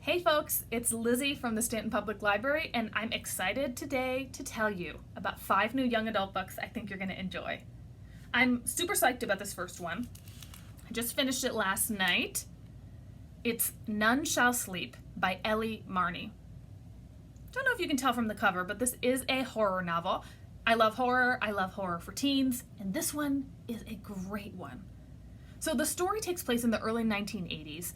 Hey folks, it's Lizzy from the Stanton Public Library, and I'm excited today to tell you about 5 new young adult books I think you're going to enjoy. I'm super psyched about this first one. I just finished it last night. It's None Shall Sleep by Ellie Marney. Don't know if you can tell from the cover, but this is a horror novel. I love horror for teens, and this one is a great one. So the story takes place in the early 1980s.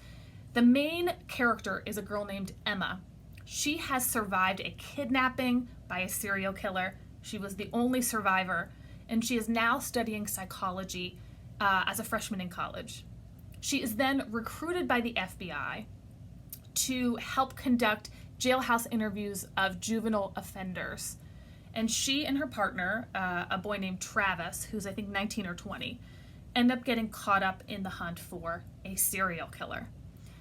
The main character is a girl named Emma. She has survived a kidnapping by a serial killer. She was the only survivor, and she is now studying psychology as a freshman in college. She is then recruited by the FBI to help conduct jailhouse interviews of juvenile offenders. And she and her partner, a boy named Travis, who's I think 19 or 20, end up getting caught up in the hunt for a serial killer.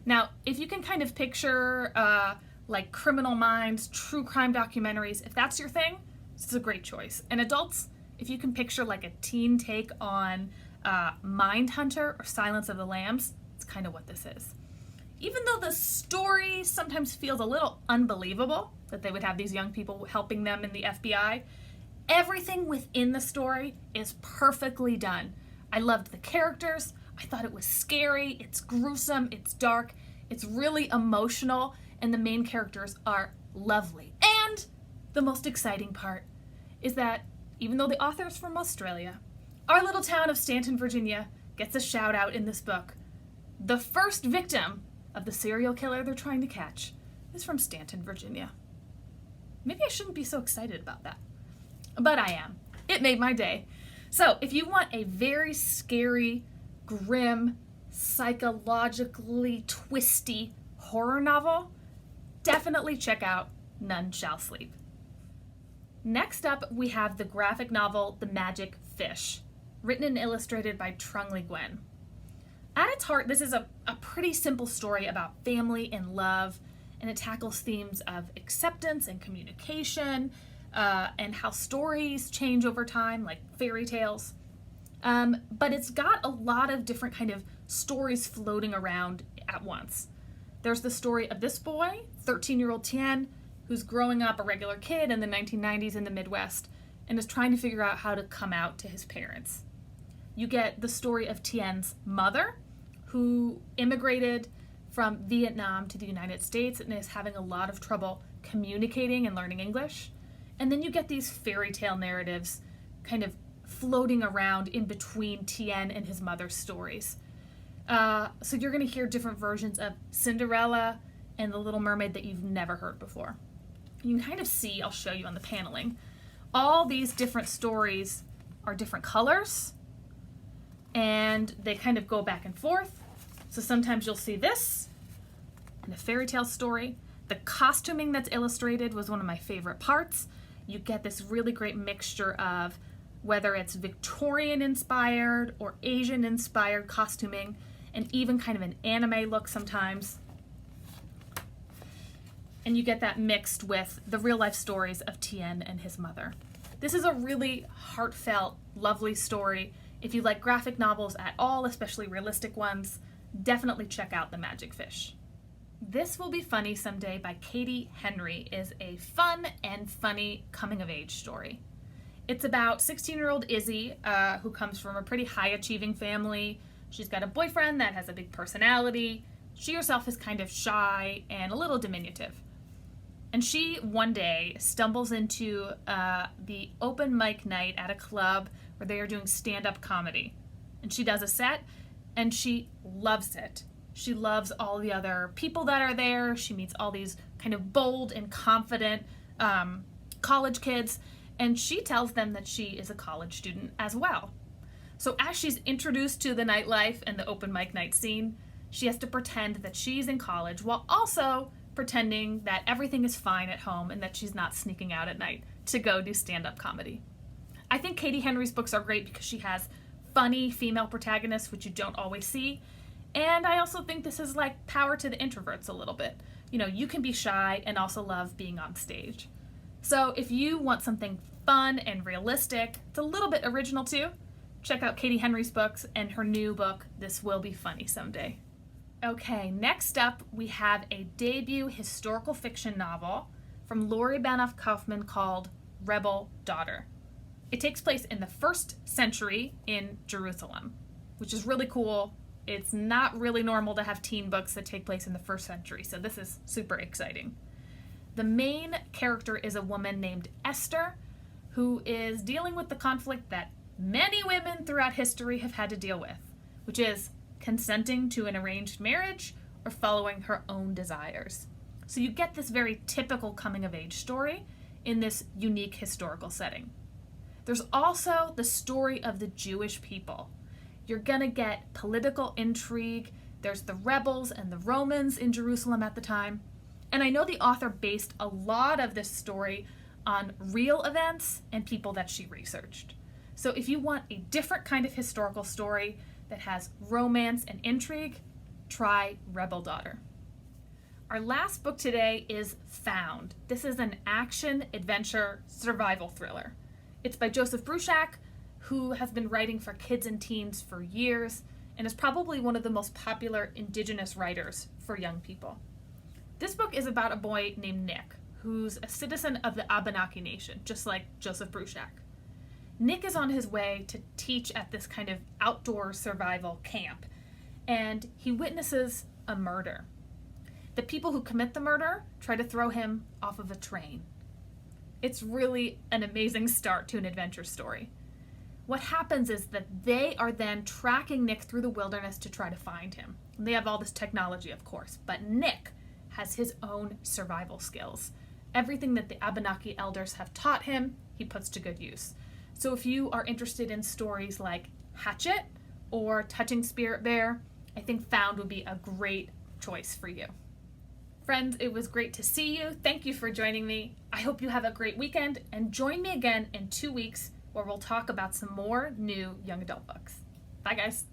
Now, if you can kind of picture like Criminal Minds, true crime documentaries, if that's your thing, this is a great choice. And adults, if you can picture like a teen take on Mindhunter or Silence of the Lambs, it's kind of what this is. Even though the story sometimes feels a little unbelievable that they would have these young people helping them in the FBI, everything within the story is perfectly done. I loved the characters. I thought it was scary, it's gruesome, it's dark, it's really emotional, and the main characters are lovely. And the most exciting part is that even though the author is from Australia, our little town of Stanton, Virginia gets a shout out in this book. The first victim of the serial killer they're trying to catch is from Stanton, Virginia. Maybe I shouldn't be so excited about that, but I am. It made my day. So if you want a very scary, grim, psychologically twisty horror novel, definitely check out None Shall Sleep. Next up, we have the graphic novel The Magic Fish, written and illustrated by Trung Gwen. At its heart, this is a pretty simple story about family and love, and it tackles themes of acceptance and communication, and how stories change over time, like fairy tales. But it's got a lot of different kind of stories floating around at once. There's the story of this boy, 13-year-old Tien, who's growing up a regular kid in the 1990s in the Midwest and is trying to figure out how to come out to his parents. You get the story of Tien's mother, who immigrated from Vietnam to the United States and is having a lot of trouble communicating and learning English. And then you get these fairy tale narratives kind of floating around in between Tien and his mother's stories. So you're going to hear different versions of Cinderella and The Little Mermaid that you've never heard before. You can kind of see, I'll show you on the paneling, all these different stories are different colors, and they kind of go back and forth. So sometimes you'll see this in a fairy tale story. The costuming that's illustrated was one of my favorite parts. You get this really great mixture of whether it's Victorian inspired or Asian inspired costuming, and even kind of an anime look sometimes. And you get that mixed with the real life stories of Tien and his mother. This is a really heartfelt, lovely story. If you like graphic novels at all, especially realistic ones, definitely check out The Magic Fish. This Will Be Funny Someday by Katie Henry is a fun and funny coming-of-age story. It's about 16-year-old Izzy, who comes from a pretty high-achieving family. She's got a boyfriend that has a big personality. She herself is kind of shy and a little diminutive. And she, one day, stumbles into the open mic night at a club where they are doing stand-up comedy. And she does a set, and she loves it. She loves all the other people that are there. She meets all these kind of bold and confident college kids, and she tells them that she is a college student as well. So as she's introduced to the nightlife and the open mic night scene, she has to pretend that she's in college while also pretending that everything is fine at home and that she's not sneaking out at night to go do stand-up comedy. I think Katie Henry's books are great because she has funny female protagonists, which you don't always see. And I also think this is like power to the introverts a little bit. You know, you can be shy and also love being on stage. So if you want something fun and realistic, it's a little bit original too, check out Katie Henry's books and her new book, This Will Be Funny Someday. Okay, next up we have a debut historical fiction novel from Lori Banoff Kaufman called Rebel Daughter. It takes place in the 1st century in Jerusalem, which is really cool. It's not really normal to have teen books that take place in the 1st century, so this is super exciting. The main character is a woman named Esther, who is dealing with the conflict that many women throughout history have had to deal with, which is consenting to an arranged marriage or following her own desires. So you get this very typical coming of age story in this unique historical setting. There's also the story of the Jewish people. You're gonna get political intrigue. There's the rebels and the Romans in Jerusalem at the time. And I know the author based a lot of this story on real events and people that she researched. So if you want a different kind of historical story that has romance and intrigue, try Rebel Daughter. Our last book today is Found. This is an action, adventure, survival thriller. It's by Joseph Bruchac, who has been writing for kids and teens for years and is probably one of the most popular Indigenous writers for young people. This book is about a boy named Nick, who's a citizen of the Abenaki Nation, just like Joseph Bruchac. Nick is on his way to teach at this kind of outdoor survival camp, and he witnesses a murder. The people who commit the murder try to throw him off of a train. It's really an amazing start to an adventure story. What happens is that they are then tracking Nick through the wilderness to try to find him. And they have all this technology, of course, but Nick has his own survival skills. Everything that the Abenaki elders have taught him, he puts to good use. So if you are interested in stories like Hatchet or Touching Spirit Bear, I think Found would be a great choice for you. Friends, it was great to see you. Thank you for joining me. I hope you have a great weekend, and join me again in 2 weeks where we'll talk about some more new young adult books. Bye, guys.